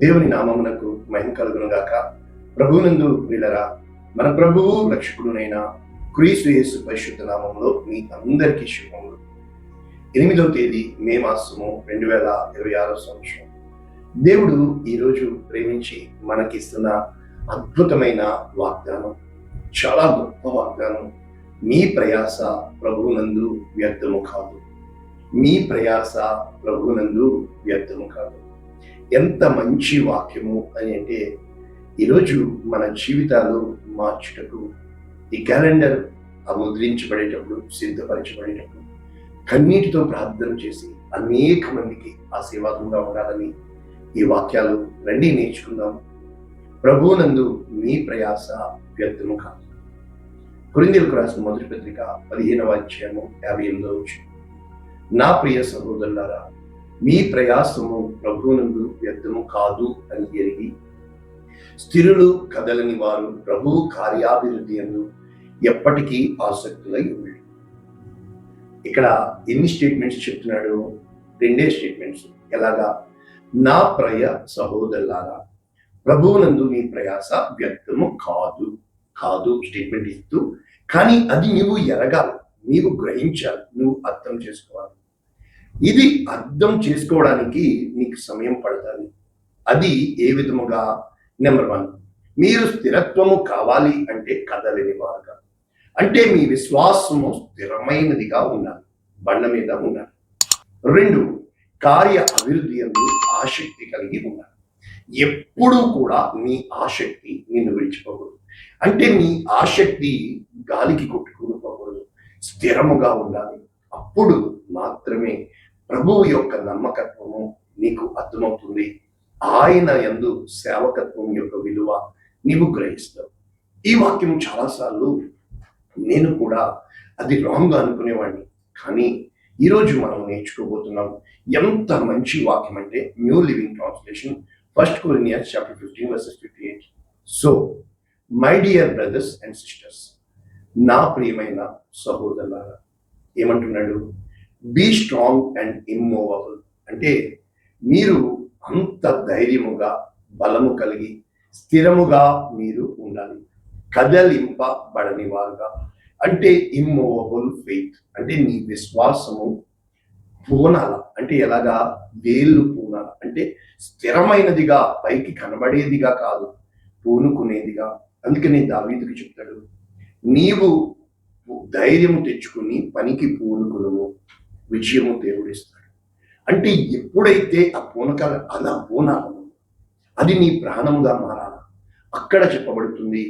దేవుని నామమునకు మహిమ కలుగును గాక. ప్రభువునందు ప్రియులరా, మన ప్రభువు రక్షకుడునైన క్రీస్తు యేసు పరిశుద్ధ నామములో మీ అందరికీ శుభములు. 8వ తేదీ మే మాసము 2026 సంవత్సరం. దేవుడు ఈరోజు ప్రేమించి మనకిస్తున్న అద్భుతమైన వాగ్దానం, చాలా గొప్ప వాగ్దానం. మీ ప్రయాస ప్రభువునందు వ్యర్థము కాదు. మీ ప్రయాస ప్రభువునందు వ్యర్థము కాదు. ఎంత మంచి వాక్యము అని అంటే, ఈరోజు మన జీవితాలు మార్చుటకు ఈ క్యాలెండర్ ముద్రించబడేటప్పుడు, సిద్ధపరచబడేటప్పుడు కన్నీటితో ప్రార్థన చేసి అనేక మందికి ఆశీర్వాదంగా ఉండాలని ఈ వాక్యాలు రండి నేర్చుకుందాం. ప్రభువునందు మీ ప్రయాస వ్యర్థము కాదు. కొరింథీయులకు రాసిన మొదటి పత్రిక 15వ అధ్యాయము 58వ వచనం. నా ప్రియ సహోదరులారా, మీ ప్రయాసము ప్రభువునందు వ్యర్థము కాదు అని ఎరిగి స్థిరులు కదలని వారు ప్రభువు కార్యాభివృద్ధి యందు ఎప్పటికీ ఆసక్తులై ఉండి. ఇక్కడ ఎన్ని స్టేట్మెంట్స్ చెప్తున్నాడు? 2 స్టేట్మెంట్స్. ఎలాగా? నా ప్రియ సహోదరులారా, ప్రభువునందు మీ ప్రయాస వ్యర్థము కాదు. కాదు స్టేట్మెంట్ ఇస్తూ, కానీ అది నువ్వు ఎరగాలి, నీవు గ్రహించాలి, నువ్వు అర్థం చేసుకోవాలి. ఇది అర్థం చేసుకోవడానికి నీకు సమయం పడుతుంది. అది ఏ విధముగా? నెంబర్ 1, మీరు స్థిరత్వము కావాలి అంటే కదలని వారుగా, అంటే మీ విశ్వాసము స్థిరమైనదిగా ఉండాలి, బండ మీద ఉండాలి. 2, కార్య అభివృద్ధి యందు ఆసక్తి కలిగి ఉండాలి. ఎప్పుడూ కూడా నీ ఆసక్తి నిన్ను విడిచిపోకూడదు. అంటే నీ ఆసక్తి గాలికి కొట్టుకుని పోకూడదు, స్థిరముగా ఉండాలి. అప్పుడు మాత్రమే ప్రభువు యొక్క నమ్మకత్వము నీకు అర్థమవుతుంది. ఆయన యందు సేవకత్వం యొక్క విలువ నీవు గ్రహిస్తావు. ఈ వాక్యం చాలాసార్లు నేను కూడా అది రాంగ్ అనుకునేవాడిని, కానీ ఈరోజు మనం నేర్చుకోబోతున్నాం. ఎంత మంచి వాక్యం అంటే, New Living Translation, 1 Corinthians chapter 15 verses 58. So my dear brothers and sisters, నా ప్రియమైన సహోదరులారా, ఏమంటున్నాడు? Be strong and immovable. అంటే మీరు అంత ధైర్యముగా, బలము కలిగి, స్థిరముగా మీరు ఉండాలి. కదలింపబడని వారుగా, అంటే ఇమ్మూవబుల్ ఫెయిత్, అంటే నీ విశ్వాసము పూనాల. అంటే ఎలాగా? వేళ్ళు పూనాల, అంటే స్థిరమైనదిగా, పైకి కనబడేదిగా కాదు, పూనుకునేదిగా. అందుకని దావీదుకి చెప్తాడు, నీవు ధైర్యము తెచ్చుకుని పనికి పూనుకును, విజయము దేవుడిస్తాడు. అంటే ఎప్పుడైతే ఆ పూనకాల అలా పూనాలను, అది నీ ప్రాణముగా మారాల. అక్కడ చెప్పబడుతుంది,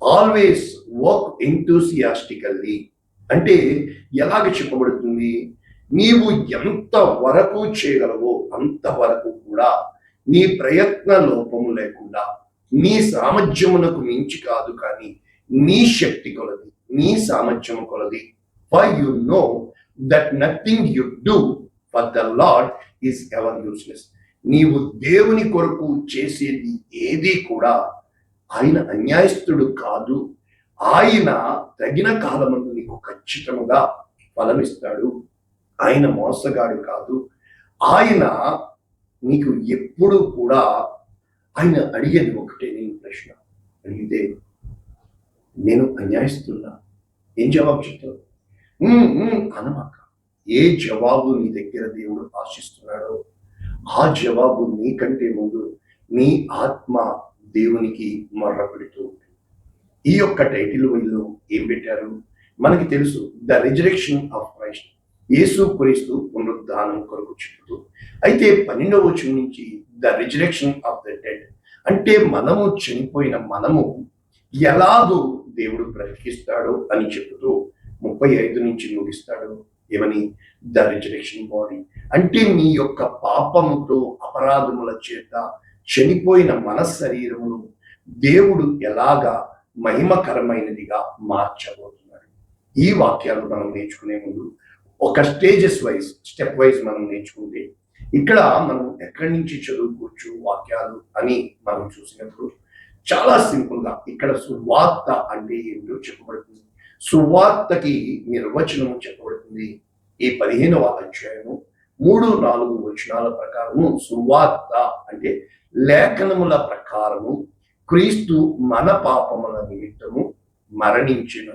ఆల్వేస్ వర్క్ ఎంతూసియాస్టికల్లీ. అంటే ఎలాగ చెప్పబడుతుంది? నీవు ఎంత వరకు చేయగలవో అంతవరకు కూడా నీ ప్రయత్న లోపము లేకుండా, నీ సామర్థ్యమునకు మించి కాదు, కానీ నీ శక్తి కొలది, నీ సామర్థ్యము కొలది. For you know that nothing you do for the lord is ever useless. నీవు దేవుని కొరకు చేసేది ఏది కూడా ఆయన అన్యాయస్తుడు కాదు. ఆయన తగిన కాలమందు నీకు ఖచ్చితంగా ఫలమిస్తాడు. ఆయన మోసగాడు కాదు. ఆయన నీకు ఎప్పుడు కూడా, ఆయన అడిగేది ఒకటే. నేను ప్రశ్న అడిగితే, నేను అన్యాయస్తున్నా, ఏం జవాబు చెప్తావు? అనమాక. ఏ జవాబు నీ దగ్గర దేవుడు ఆశిస్తున్నాడో ఆ జవాబు నీకంటే ముందు నీ ఆత్మ దేవునికి మొర్ర పెడుతూ ఉంటుంది. ఈ యొక్క టైటిల్ వీళ్ళు ఏం పెట్టారు? మనకి తెలుసు, ద రిజరెక్షన్ ఆఫ్ క్రైస్ట్, యేసు క్రీస్తు పునరుద్ధానం కొరకు చెబుతూ. అయితే 12వ వచనం నుంచి the resurrection of the dead, అంటే మనము చనిపోయిన మనము ఎలాగో దేవుడు బ్రతికిస్తాడో అని చెబుతూ 35 నుంచి ముగిస్తాడు. ఏమని? ద రిజరెక్షన్ బాడీ, అంటే నీ యొక్క పాపముతో, అపరాధముల చేత చనిపోయిన మన శరీరమును దేవుడు ఎలాగా మహిమకరమైనదిగా మార్చబోతున్నాడు. ఈ వాక్యాలు మనం నేర్చుకునే ముందు ఒక స్టెప్ వైజ్ మనం నేర్చుకుంటే, ఇక్కడ మనం ఎక్కడి నుంచి చదువుకోవచ్చు వాక్యాలు అని మనం చూసినప్పుడు చాలా సింపుల్ గా ఇక్కడ సువార్త అంటే ఏమిటో చెప్పబడుతుంది. సువార్తకి నిర్వచనం చెప్పబడుతుంది. ఈ 15వ అధ్యాయము 3-4 వచనాల ప్రకారము సువార్త అంటే లేఖనముల ప్రకారము క్రీస్తు మన పాపముల నిమిత్తము మరణించిన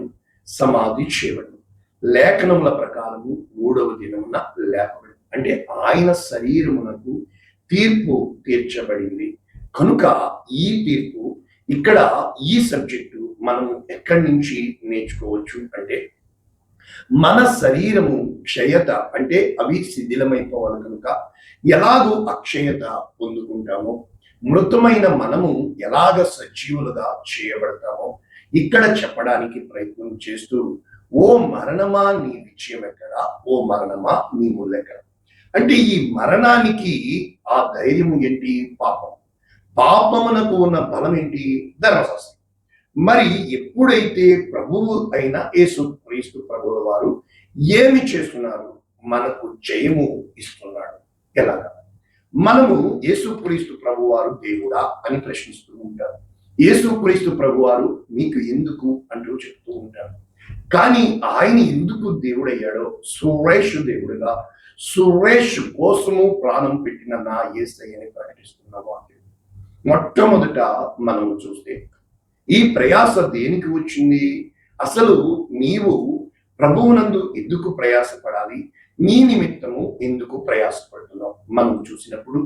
సమాధి చేయబడి లేఖనముల ప్రకారము 3వ దినమున లేపబడి, అంటే ఆయన శరీరమునకు తీర్పు తీర్చబడింది కనుక ఈ తీర్పు ఇక్కడ ఈ సబ్జెక్టు మనం ఎక్కడి నుంచి నేర్చుకోవచ్చు అంటే, మన శరీరము క్షయత అంటే అవి శిథిలమైపోవాలి కనుక ఎలాగో అక్షయత పొందుకుంటామో, మృతమైన మనము ఎలాగ సజీవులుగా చేయబడతామో ఇక్కడ చెప్పడానికి ప్రయత్నం చేస్తూ, ఓ మరణమా నీ విజయం ఎక్కడా, ఓ మరణమా నీ ముల్లెక్కడ. అంటే ఈ మరణానికి ఆ ధైర్యం ఏంటి? పాపం. పాపమునకు ఉన్న బలం ఏంటి? ధర్మశాస్త్రం. మరి ఎప్పుడైతే ప్రభువు అయిన యేసుక్రీస్తు ప్రభువుల వారు ఏమి చేస్తున్నారు? మనకు జయము ఇస్తున్నాడు. ఎలాగా? మనము యేసుక్రీస్తు ప్రభు వారు దేవుడా అని ప్రశ్నిస్తూ ఉంటారు. యేసుక్రీస్తు ప్రభు వారు మీకు ఎందుకు అంటూ చెప్తూ ఉంటారు. కానీ ఆయన ఎందుకు దేవుడయ్యాడో, సురేష్ దేవుడుగా, సురేష్ కోసము ప్రాణం పెట్టిన నా యేసయ్యని ప్రకటిస్తున్నాము అంటే, మొట్టమొదట మనం చూస్తే ఈ ప్రయాస దేనికి వచ్చింది? అసలు నీవు ప్రభువునందు ఎందుకు ప్రయాసపడాలి? నీ నిమిత్తము ఎందుకు ప్రయాసపడుతున్నావు? మనం చూసినప్పుడు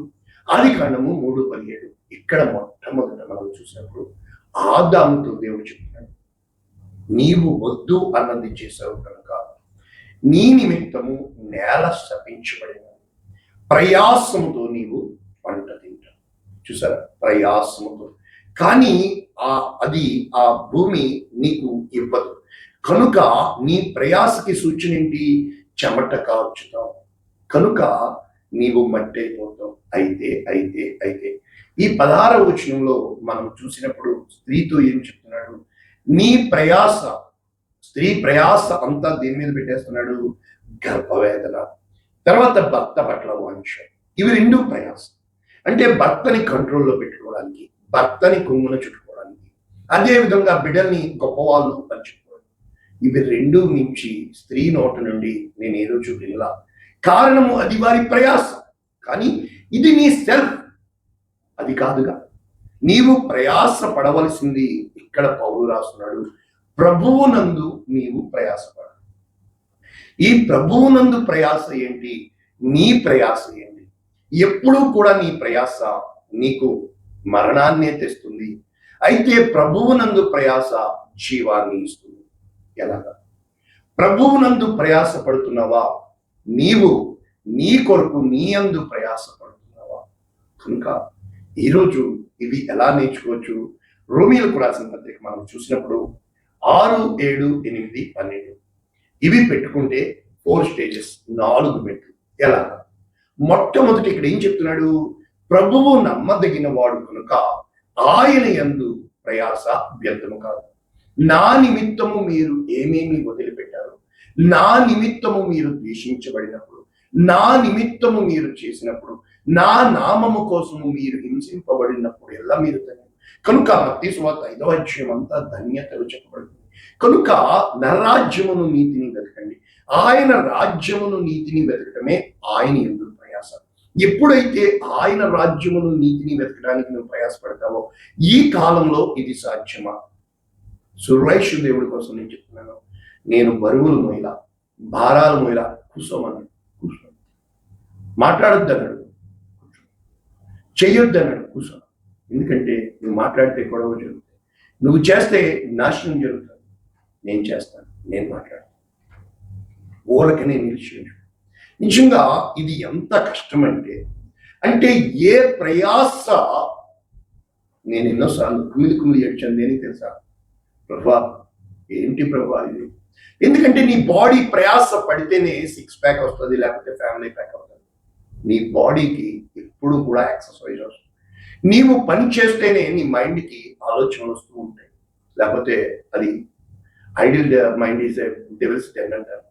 ఆదికాండము 3:17 ఇక్కడ మొట్టమొదట మనం చూసినప్పుడు ఆదాముతో దేవుడు చెప్తున్నాడు, నీవు వద్దు అన్నది చేసావు కనుక నీ నిమిత్తము నేల శపించబడిన, ప్రయాసముతో నీవు పంట తింటావు. చూసారా? ప్రయాసముతో. కానీ అది ఆ భూమి నీకు ఇవ్వదు కనుక నీ ప్రయాసకి సూచన ఏంటి? చెమట కార్చుతావు కనుక నీవు మట్టి అయిపోతావు. అయితే ఈ 16వ వచనంలో మనం చూసినప్పుడు స్త్రీతో ఏం చెప్తున్నాడు? నీ ప్రయాస, స్త్రీ ప్రయాస అంతా దేని మీద పెట్టేస్తున్నాడు? గర్భవేదన, తర్వాత భర్త పట్ల వాంఛ. ఇవి 2 ప్రయాస. అంటే భర్తని కంట్రోల్లో పెట్టుకోవడానికి, భర్తని కొంగున చుట్టుకోవడానికి, అదే విధంగా బిడ్డల్ని గొప్పవాళ్ళు పంచుకోవడం. ఇవి 2 నుంచి స్త్రీ నోట నుండి నేను ఏ రోజు వినలా. కారణము అది వారి ప్రయాస. కానీ ఇది నీ సెల్ఫ్, అది కాదుగా. నీవు ప్రయాస పడవలసింది ఇక్కడ పౌలు రాస్తున్నాడు, ప్రభువునందు నీవు ప్రయాసపడ. ఈ ప్రభువునందు ప్రయాస ఏంటి? నీ ప్రయాస ఏంటి? ఎప్పుడూ కూడా నీ ప్రయాస నీకు మరణాన్నే తెస్తుంది. అయితే ప్రభువునందు ప్రయాస జీవాన్ని ఇస్తుంది. ఎలాగా? ప్రభువునందు ప్రయాస పడుతున్నావా? నీవు నీ కొరకు నీ అందు ప్రయాస పడుతున్నావా? కనుక ఈరోజు ఇవి ఎలా నేర్చుకోవచ్చు? రోమీయులకు రాసిన పత్రిక మనం చూసినప్పుడు 6, 7, 8, 12 ఇవి పెట్టుకుంటే 4 స్టేజెస్, 4 మెట్లు. ఎలాగా? మొట్టమొదటి ఇక్కడ ఏం చెప్తున్నాడు? ప్రభువు నమ్మదగిన వాడు కనుక ఆయన యందు ప్రయాస వ్యర్థము కాదు. నా నిమిత్తము మీరు ఏమేమి వదిలిపెట్టారు, నా నిమిత్తము మీరు ద్వేషించబడినప్పుడు, నా నిమిత్తము మీరు చేసినప్పుడు, నా నామము కోసము మీరు హింసింపబడినప్పుడు ఎలా మీరు కనుక మత్తయి సువార్త 5వ అధ్యాయం అంతా ధన్యతలు చెప్పబడుతుంది. కనుక నరాజ్యమును నీతిని వెతకండి. ఆయన రాజ్యమును నీతిని వెతకటమే ఆయన యందు ప్రయాస. ఎప్పుడైతే ఆయన రాజ్యమును నీతిని వెతకడానికి నువ్వు ప్రయాసపడతావో ఈ కాలంలో ఇది సాధ్యమా? సురేష్ దేవుడి కోసం నేను చెప్తున్నాను, నేను బరువులు మోయలా, భారాలు మోయలా, కూర్చోమన్నాడు. కూర్చో. మాట్లాడొద్దన్నాడు, కూర్చో. చెయ్యొద్దన్నాడు, కూర్చో. ఎందుకంటే నువ్వు మాట్లాడితే గొడవ జరుగుతుంది, నువ్వు చేస్తే నాశనం జరుగుతుంది. నేను చేస్తాను, నేను మాట్లాడతాను. ఊరకనే నిలిచి నిజంగా ఇది ఎంత కష్టం అంటే ఏ ప్రయాస. నేను ఎన్నోసార్లు కుమిలి ఏడ్చాను. దేనికి తెలుసా? ప్రభా ఏంటి ప్రభా ఇది? ఎందుకంటే నీ బాడీ ప్రయాస పడితేనే 6 ప్యాక్ వస్తుంది, లేకపోతే ఫ్యామిలీ ప్యాక్ అవుతుంది. నీ బాడీకి ఎప్పుడు కూడా ఎక్సర్సైజ్ వస్తుంది. నీవు పని చేస్తేనే నీ మైండ్కి ఆలోచనలు వస్తూ ఉంటాయి, లేకపోతే అది ideal mind is devil's den అంటారు,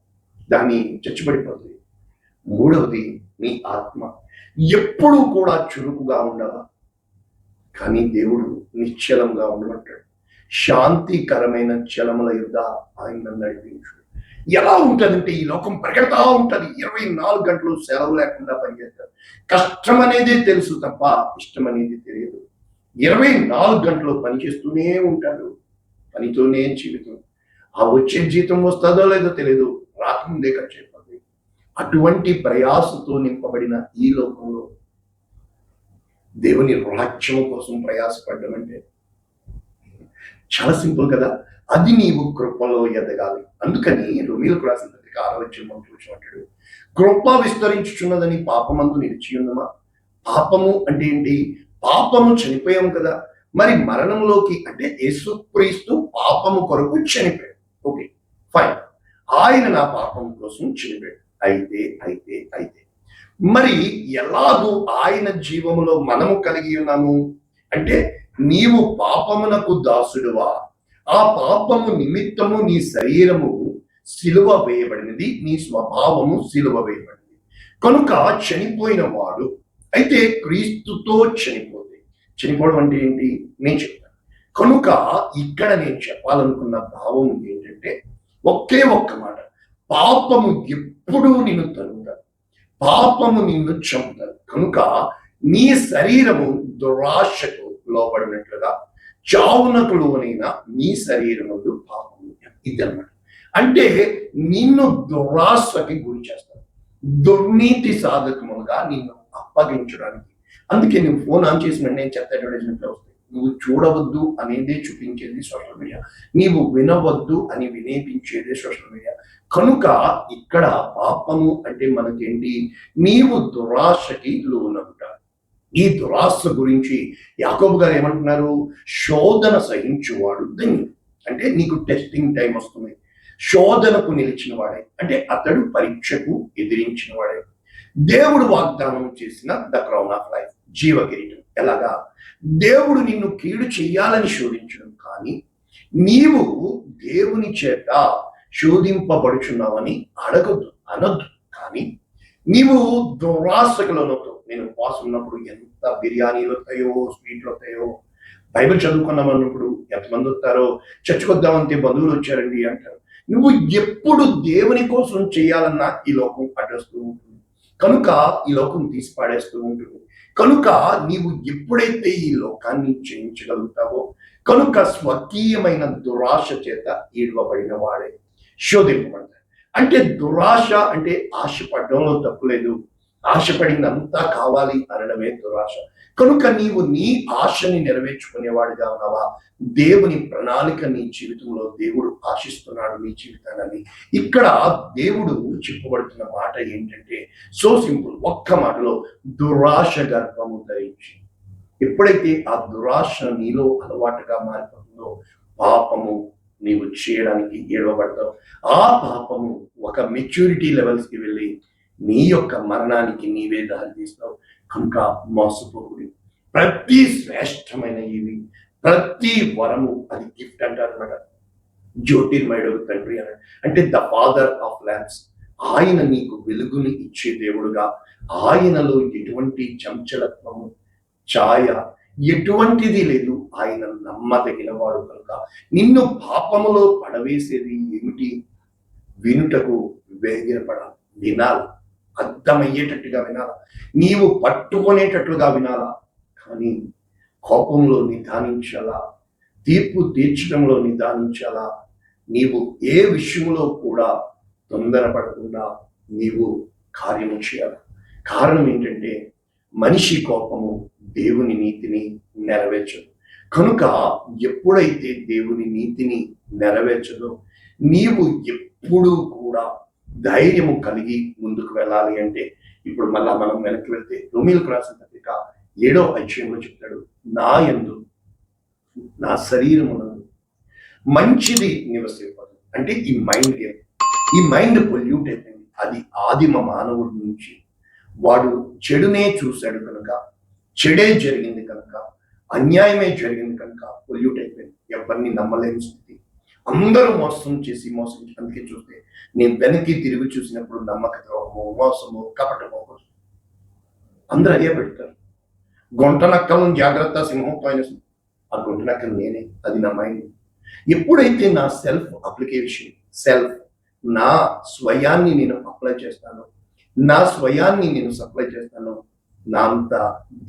దాన్ని చచ్చిపడిపోతుంది. 3వది నీ ఆత్మ ఎప్పుడు కూడా చురుకుగా ఉండవా? కానీ దేవుడు నిశ్చలంగా ఉండమంటాడు. శాంతికరమైన చలముల యుద్ధ ఆయన నడిపించు. ఎలా ఉంటుందంటే ఈ లోకం పరిగెడతా ఉంటుంది, 24 గంటలు సెలవు లేకుండా పనిచేస్తారు. కష్టం అనేదే తెలుసు తప్ప ఇష్టం అనేది తెలియదు. 24 గంటలు పనిచేస్తూనే ఉంటారు, పనితోనే జీవితం. ఆ వచ్చే జీతం వస్తుందో లేదో తెలియదు, రాకముందే ఖర్చు అయిపోతుంది. అటువంటి ప్రయాసతో నింపబడిన ఈ లోకంలో దేవుని రాజ్యం కోసం ప్రయాసపడడం అంటే చాలా సింపుల్ కదా. అది నీవు కృపలో ఎదగాలి. అందుకని రోమీయులకు రాసిన పత్రిక 6వ అంటాడు, కృప విస్తరించుచున్నదని పాపమందు నిలిచి ఉన్నమా. పాపము అంటే ఏంటి? పాపము చనిపోయాం కదా, మరి మరణంలోకి అంటే యేసుక్రీస్తు పాపము కొరకు చనిపోయాడు. ఓకే ఫైన్, ఆయన నా పాపం కోసం చనిపోయాడు. అయితే అయితే అయితే మరి ఎలాగూ ఆయన జీవములో మనము కలిగి ఉన్నాము అంటే, నీవు పాపమునకు దాసుడువా, ఆ పాపము నిమిత్తము నీ శరీరము సిలువ వేయబడినది, నీ స్వభావము సిలువ వేయబడింది కనుక చనిపోయిన వాడు అయితే క్రీస్తుతో చనిపోవడం అంటే ఏంటి నేను చెప్తాను. కనుక ఇక్కడ నేను చెప్పాలనుకున్న భావం ఏంటంటే ఒకే ఒక్క మాట, పాపము ఎప్పుడూ నిన్ను తరుగుతాడు, పాపము నిన్ను చంపుతాడు. కనుక నీ శరీరము దురాశకు లోబడినట్లుగా చావునకు లోనైన నీ శరీరము పాపము. ఇదన్నమాట. అంటే నిన్ను దురాశకి గురి చేస్తాడు, దుర్నీతి సాధకముగా నిన్ను అప్పగించడానికి. అందుకే నువ్వు ఫోన్ ఆన్ చేసిన నేను చెత్త అడ్వర్టైజ్మెంట్లో వస్తాయి. నువ్వు చూడవద్దు అనేదే చూపించేది సోషల్ మీడియా, నీవు వినవద్దు అని వినేపించేదే సోషల్ మీడియా. కనుక ఇక్కడ పాపము అంటే మనకేంటి? నీవు దురాశకి లోనవుతావు. ఈ దురాశ గురించి యాకోబు గారు ఏమంటున్నారు? శోధన సహించువాడు ధన్యుడు. అంటే నీకు టెస్టింగ్ టైం వస్తుంది, శోధనకు నిలిచిన వాడే అంటే అతడు పరీక్షకు ఎదిరించిన వాడే. దేవుడు వాగ్దానం చేసిన ద క్రౌన్ ఆఫ్ లైఫ్, జీవ కిరీటం. ఎలాగా? దేవుడు నిన్ను కీడు చెయ్యాలని శోధించడం, కానీ నీవు దేవుని చేత శోధింపబడుచున్నావని అనొద్దు. కానీ నీవు దురాశకులనొద్దు. నేను ఉపవాసం ఉన్నప్పుడు ఎంత బిర్యానీలు వస్తాయో, స్వీట్లు వస్తాయో, బైబిల్ చదువుకున్నామన్నప్పుడు ఎంతమంది వస్తారో, చర్చకొద్దామంటే బంధువులు వచ్చారండి అంటారు. నువ్వు ఎప్పుడు దేవుని కోసం చేయాలన్నా ఈ లోకం అడ్డొస్తూ ఉంటుంది, కనుక ఈ లోకం తీసి పాడేస్తూ ఉంటుంది. కనుక నీవు ఎప్పుడైతే ఈ లోకాన్ని జయించగలుగుతావో, కనుక స్వకీయమైన దురాశ చేత ఈడవబడిన వాడే శోధింపబడతాడు. అంటే దురాశ అంటే ఆశపడడంలో తప్పులేదు, ఆశపడిందంతా కావాలి అనడమే దురాశ. కనుక నీవు నీ ఆశని నెరవేర్చుకునేవాడిగా ఉన్నావా? దేవుని ప్రణాళిక నీ జీవితంలో దేవుడు ఆశిస్తున్నాడు నీ జీవితాన్ని. ఇక్కడ దేవుడు చెప్పబడుతున్న మాట ఏంటంటే సో సింపుల్, ఒక్క మాటలో, దురాశ గర్భము ధరించి. ఎప్పుడైతే ఆ దురాశ నీలో అలవాటుగా మారిపోతుందో పాపము నీవు చేయడానికి ఏడవబడతావు. ఆ పాపము ఒక మెచ్యూరిటీ లెవెల్స్కి వెళ్ళి నీ యొక్క మరణానికి నీవే దారి తీస్తావు. కనుక మోసపోకుడి. ప్రతి శ్రేష్టమైన ఇవి, ప్రతి వరము అది గిఫ్ట్ అంటారు అన్నమాట. జ్యోతిర్మయుడు తండ్రి అన్నాడు అంటే ద ఫాదర్ ఆఫ్ ల్యాంప్స్. ఆయన నీకు వెలుగుని ఇచ్చే దేవుడుగా, ఆయనలో ఎటువంటి చంచలత్వము, ఛాయ ఎటువంటిది లేదు. ఆయన నమ్మదగిన వాడు కనుక నిన్ను పాపములో పడవేసేది ఏమిటి? వినుటకు వేగిరపడాలి, వినాలి, అర్థమయ్యేటట్టుగా వినాలా, నీవు పట్టుకునేటట్లుగా వినాలా. కానీ కోపంలో నిదానించాలా, తీర్పు తీర్చడంలో నిదానించాలా. నీవు ఏ విషయంలో కూడా తొందరపడకుండా నీవు కార్యము చేయాలి. కారణం ఏంటంటే మనిషి కోపము దేవుని నీతిని నెరవేర్చదు. కనుక ఎప్పుడైతే దేవుని నీతిని నెరవేర్చదో, నీవు ఎప్పుడూ కూడా ధైర్యము కలిగి ముందుకు వెళ్ళాలి. అంటే ఇప్పుడు మళ్ళా మనం వెనక్కి వెళ్తే రోమీయులకు రాసిన పత్రిక 7వ అధ్యాయంలో చెప్తాడు, నా యందు, నా శరీరమునందు మంచిది నివసింపదు. అంటే ఈ మైండ్ పొల్యూట్ అయిపోయింది. అది ఆదిమ మానవుడి నుంచి వాడు చెడునే చూశాడు కనుక, చెడే జరిగింది కనుక, అన్యాయమే జరిగింది కనుక పొల్యూట్ అయిపోయింది. ఎవరిని నమ్మలేని స్థితి, అందరూ మోసం చేసి అందుకే చూస్తే నేను వెనక్కి తిరిగి చూసినప్పుడు నమ్మక ద్రోహము, మోసము, కపటము అందరూ అదే పెడతారు. గొంట నక్కలను జాగ్రత్త, సింహంతో అయిన ఆ గొంట నక్కలు నేనే, అది నా మైండ్. ఎప్పుడైతే నా సెల్ఫ్ అప్లికేషన్, నా స్వయాన్ని నేను అప్లై చేస్తాను, నా స్వయాన్ని నేను సప్లై చేస్తాను. నా అంత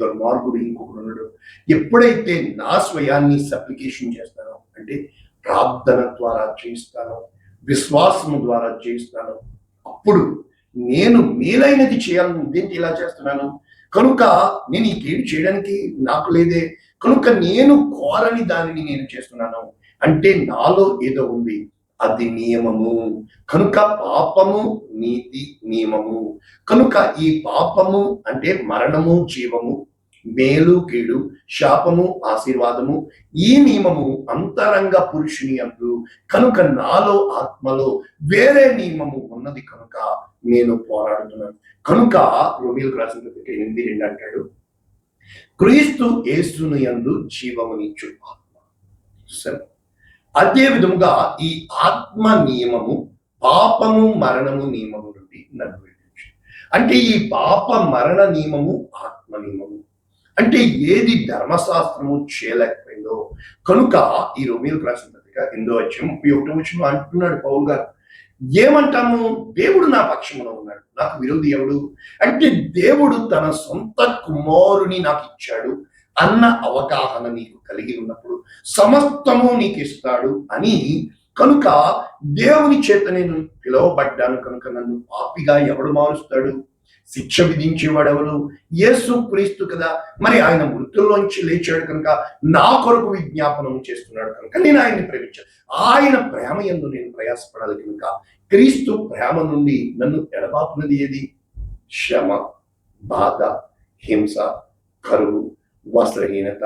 దుర్మార్గుడు ఇంకొకడు ఉన్నాడు. ఎప్పుడైతే నా స్వయాన్ని సప్లికేషన్ చేస్తానో, అంటే ప్రార్థన ద్వారా చేయిస్తాను, విశ్వాసము ద్వారా చేయిస్తాను, అప్పుడు నేను మేలైనది చేయాలని ఉద్దేశించి ఇలా చేస్తున్నాను కనుక నేను ఈ కీడు చేయడానికి నాకు లేదే, కనుక నేను కోరని దానిని నేను చేస్తున్నాను అంటే నాలో ఏదో ఉంది, అది నియమము. కనుక పాపము నీతి నియమము. కనుక ఈ పాపము అంటే మరణము జీవము, మేలు కీడు, శాపము ఆశీర్వాదము, ఈ నియమము అంతరంగ పురుషుని అందు. కనుక నాలో ఆత్మలో వేరే నియమము ఉన్నది కనుక నేను పోరాడుతున్నాను. కనుక రోమీయులకు రాసిన పత్రిక 8:2 అంటాడు, క్రీస్తు యేసుని యందు జీవమునిచ్చు ఆత్మ. సరే, అదే విధముగా ఈ ఆత్మ నియమము పాపము మరణము నియమము నుండి నన్ను విడిపించు. అంటే ఈ పాప మరణ నియమము ఆత్మ నియమము అంటే ఏది ధర్మశాస్త్రము చేయలేకపోయిందో, కనుక ఈ రోమీయులకు రాసిన పత్రిక 8:31 అంటున్నాడు పౌలు గారు, ఏమంటాము? దేవుడు నా పక్షమున ఉన్నాడు, నాకు విరోధి ఎవడు? అంటే దేవుడు తన సొంత కుమారుని నాకు ఇచ్చాడు అన్న అవగాహన నీకు కలిగి ఉన్నప్పుడు సమస్తము నీకు ఇస్తాడు అని. కనుక దేవుని చేత నేను పిలువబడ్డాను కనుక నన్ను పాపిగా ఎవడు మారుస్తాడు? శిక్ష విధించేవాడెవరు? యేసు క్రీస్తు కదా. మరి ఆయన మృతుల్లోంచి లేచాడు కనుక నా కొరకు విజ్ఞాపనం చేస్తున్నాడు కనుక నేను ఆయన్ని ప్రేమించాను. ఆయన ప్రేమ యందు నేను ప్రయాసపడాలి కనుక క్రీస్తు ప్రేమ నుండి నన్ను ఎడబాపునది ఏది? శ్రమ, బాధ, హింస, కరువు, వస్త్రహీనత,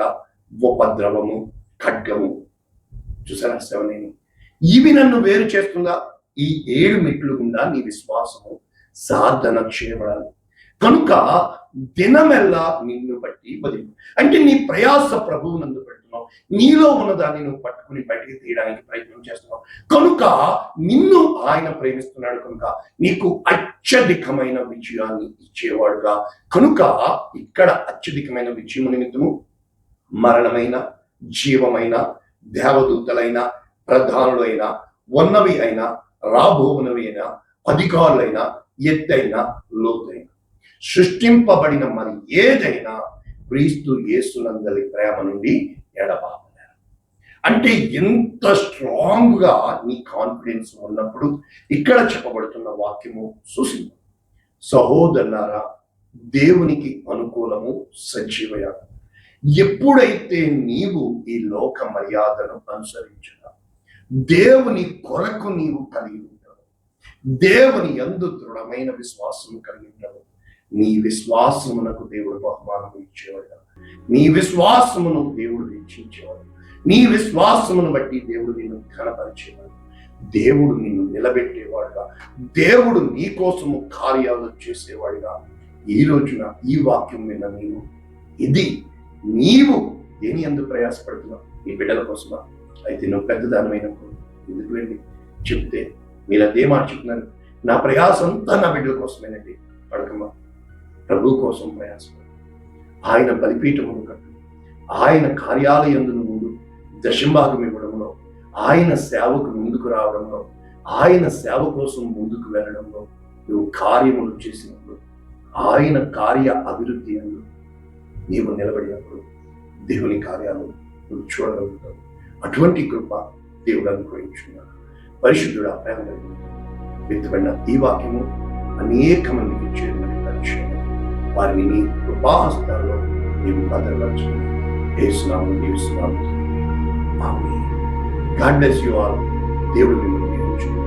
ఉపద్రవము, ఖడ్గము. చూసారా శ్రవణేని? ఇవి నన్ను వేరు చేస్తుందా? ఈ 7 మెట్లు గుండా నీ విశ్వాసము సాధన చేయబడాలి. కనుక దినమెల్లా నిన్ను బట్టి వదిలి, అంటే నీ ప్రయాస ప్రభువు నందు పెడుతున్నావు, నీలో ఉన్నదాన్ని నువ్వు పట్టుకుని బయటికి తీయడానికి ప్రయత్నం చేస్తున్నావు కనుక నిన్ను ఆయన ప్రేమిస్తున్నాడు కనుక నీకు అత్యధికమైన విజయాన్ని ఇచ్చేవాడుగా. కనుక ఇక్కడ అత్యధికమైన విజయం నిమిత్తము మరణమైన, జీవమైన, దేవదూతలైన, ప్రధానులైన, ఉన్నవి అయినా, రాబోవునవి అయినా, అధికారులైన, ఎత్తైన, లోతైన, సృష్టింపబడిన మరి ఏదైనా క్రీస్తు యేసునందలి ప్రేమ నుండి ఎడబాపలేరు. అంటే ఎంత స్ట్రాంగ్ గా నీ కాన్ఫిడెన్స్ ఉన్నప్పుడు ఇక్కడ చెప్పబడుతున్న వాక్యము సుసింహం. సహోదరులారా, దేవునికి అనుకూలము సజీవయాగం. ఎప్పుడైతే నీవు ఈ లోక మర్యాదను అనుసరించగా దేవుని కొరకు నీవు కలిగి ఉంటావు, దేవుని యందు దృఢమైన విశ్వాసం కలిగి ఉంటావు, నీ విశ్వాసమునకు దేవుడు బహుమానం ఇచ్చేవాడు, నీ విశ్వాసమును దేవుడు హెచ్చించేవాడు, నీ విశ్వాసమును బట్టి దేవుడు నిన్ను ఘనపరిచేవాడు, దేవుడు నిన్ను నిలబెట్టేవాడుగా, దేవుడు నీ కోసము కార్యాలు చేసేవాడుగా. ఈ రోజున ఈ వాక్యం విన్న నీవు, ఇది నీవు దేని యందు ప్రయాసపడుతున్నావు? నీ బిడ్డల కోసమా? అయితే నువ్వు పెద్దదానమైనప్పుడు ఎందుకు వెళ్ళి చెప్తే మీరు అదే మాట చెప్తున్నారు, నా ప్రయాస అంతా నా బిడ్డల కోసమేనండి. పడకమ్మా, ప్రభు కోసం ప్రయాసపడు, ఆయన బలిపీఠమును కట్టు, ఆయన కార్యాలయందును ముందు దశంభాగం ఇవ్వడంలో, ఆయన సేవకు ముందుకు రావడంలో, ఆయన సేవ కోసం ముందుకు వెళ్ళడంలో నువ్వు కార్యములు చేసినప్పుడు, ఆయన కార్య అభివృద్ధి అందు నీవు నిలబడినప్పుడు దేవుని కార్యాలు నువ్వు చూడగలుగుతావు. అటువంటి కృప దేవుడు అనుగ్రహించున్నాడు. పరిశుద్ధుడా, ప్రేమ వ్యక్తపడిన ఈ వాక్యము అనేక మందికి చేరుమని పరిచయం, వారిని నీ కృపాహస్తాల్లో నీవు భద్రపరచు. యేసునామములో దీవిస్తున్నాము. ఆమేన్. God bless you all. దేవుడు మిమ్మల్ని దీవించును.